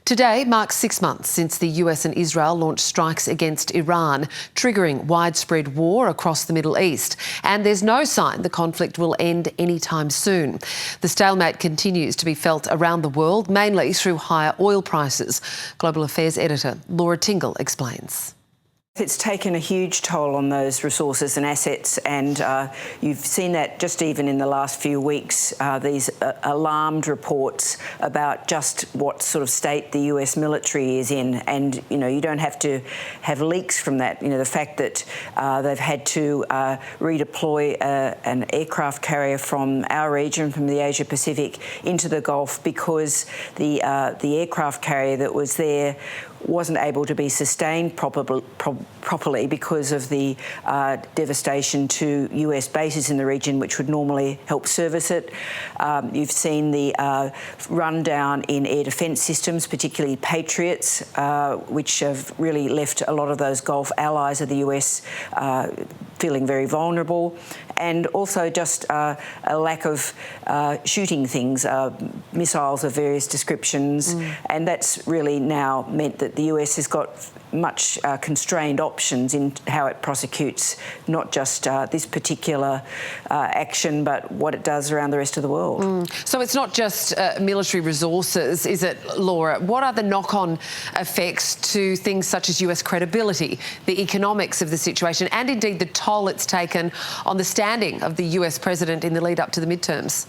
Today marks 6 months since the US and Israel launched strikes against Iran, triggering widespread war across the Middle East. And there's no sign the conflict will end anytime soon. The stalemate continues to be felt around the world, mainly through higher oil prices. Global Affairs Editor Laura Tingle explains. It's taken a huge toll on those resources and assets, and you've seen that just even in the last few weeks, these alarmed reports about just what sort of state the US military is in. And, you don't have to have leaks from that. The fact that they've had to redeploy an aircraft carrier from our region, from the Asia Pacific, into the Gulf because the aircraft carrier that was there wasn't able to be sustained properly because of the devastation to US bases in the region, which would normally help service it. You've seen the rundown in air defence systems, particularly Patriots, which have really left a lot of those Gulf allies of the US feeling very vulnerable, and also just a lack of shooting things, missiles of various descriptions, and that's really now meant that the US has got much constrained options in how it prosecutes not just this particular action, but what it does around the rest of the world. So it's not just military resources, is it, Laura? What are the knock-on effects to things such as US credibility, the economics of the situation, and indeed the toll it's taken on the standing of the US president in the lead-up to the midterms?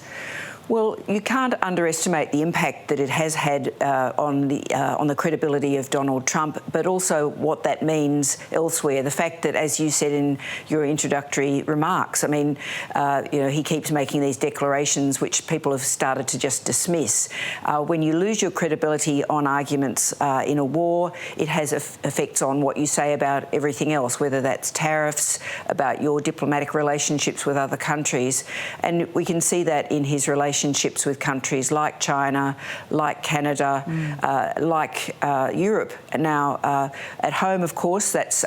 Well, you can't underestimate the impact that it has had on the credibility of Donald Trump, but also what that means elsewhere. The fact that, as you said in your introductory remarks, he keeps making these declarations which people have started to just dismiss. When you lose your credibility on arguments in a war, it has effects on what you say about everything else, whether that's tariffs, about your diplomatic relationships with other countries. And we can see that in his relationships with countries like China, like Canada, like Europe. Now, at home, of course, that's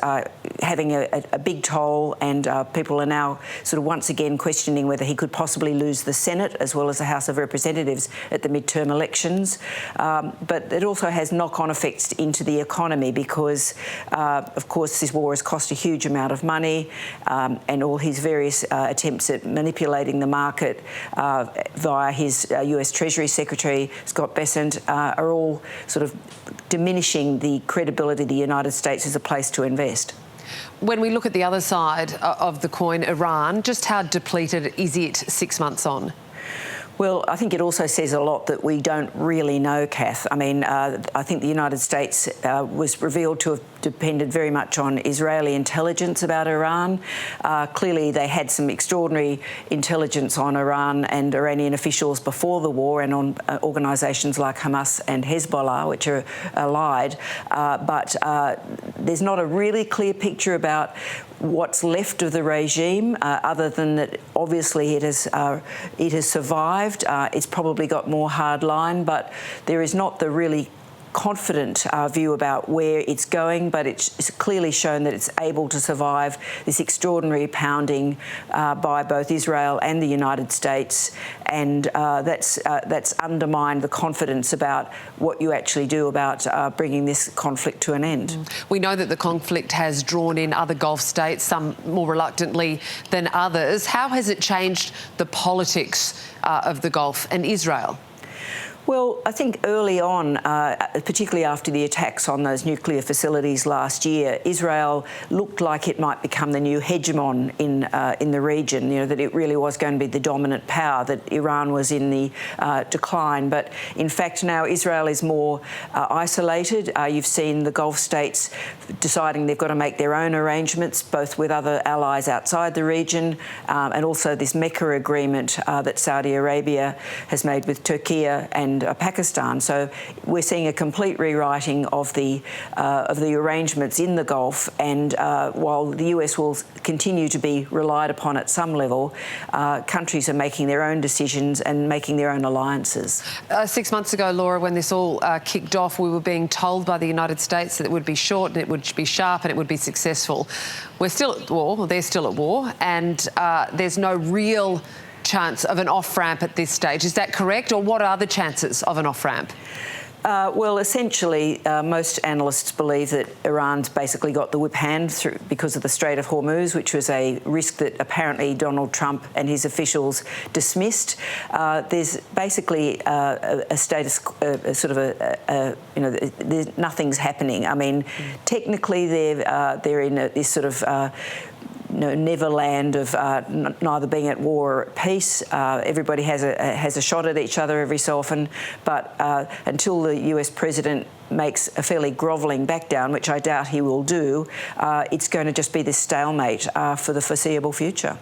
having a big toll, and people are now sort of once again questioning whether he could possibly lose the Senate as well as the House of Representatives at the midterm elections. But it also has knock-on effects into the economy because, of course, this war has cost a huge amount of money, and all his various attempts at manipulating the market via his US Treasury Secretary, Scott Bessent, are all sort of diminishing the credibility of the United States as a place to invest. When we look at the other side of the coin, Iran, just how depleted is it 6 months on? Well, I think it also says a lot that we don't really know, Kath. I think the United States was revealed to have depended very much on Israeli intelligence about Iran. Clearly, they had some extraordinary intelligence on Iran and Iranian officials before the war, and on organisations like Hamas and Hezbollah, which are allied. But there's not a really clear picture about what's left of the regime, other than that obviously it has survived. It's probably got more hard line, but there is not the really confident view about where it's going, but it's clearly shown that it's able to survive this extraordinary pounding by both Israel and the United States, and that's undermined the confidence about what you actually do about bringing this conflict to an end. We know that the conflict has drawn in other Gulf states, some more reluctantly than others. How has it changed the politics of the Gulf and Israel? Well, I think early on, particularly after the attacks on those nuclear facilities last year, Israel looked like it might become the new hegemon in the region, that it really was going to be the dominant power, that Iran was in the decline. But in fact, now Israel is more isolated. You've seen the Gulf states deciding they've got to make their own arrangements, both with other allies outside the region, and also this Mecca agreement that Saudi Arabia has made with Turkey and Pakistan. So we're seeing a complete rewriting of the arrangements in the Gulf, and while the US will continue to be relied upon at some level, countries are making their own decisions and making their own alliances. 6 months ago, Laura, when this all kicked off, we were being told by the United States that it would be short and it would be sharp and it would be successful. We're still at war, well, they're still at war, and there's no real chance of an off-ramp at this stage. Is that correct? Or what are the chances of an off-ramp? Well, essentially, most analysts believe that Iran's basically got the whip hand through because of the Strait of Hormuz, which was a risk that apparently Donald Trump and his officials dismissed. There's basically a status, nothing's happening. I mean, technically they're in this sort of neverland of neither being at war or at peace. Everybody has a shot at each other every so often, but until the US president makes a fairly grovelling back down, which I doubt he will do, it's going to just be this stalemate for the foreseeable future.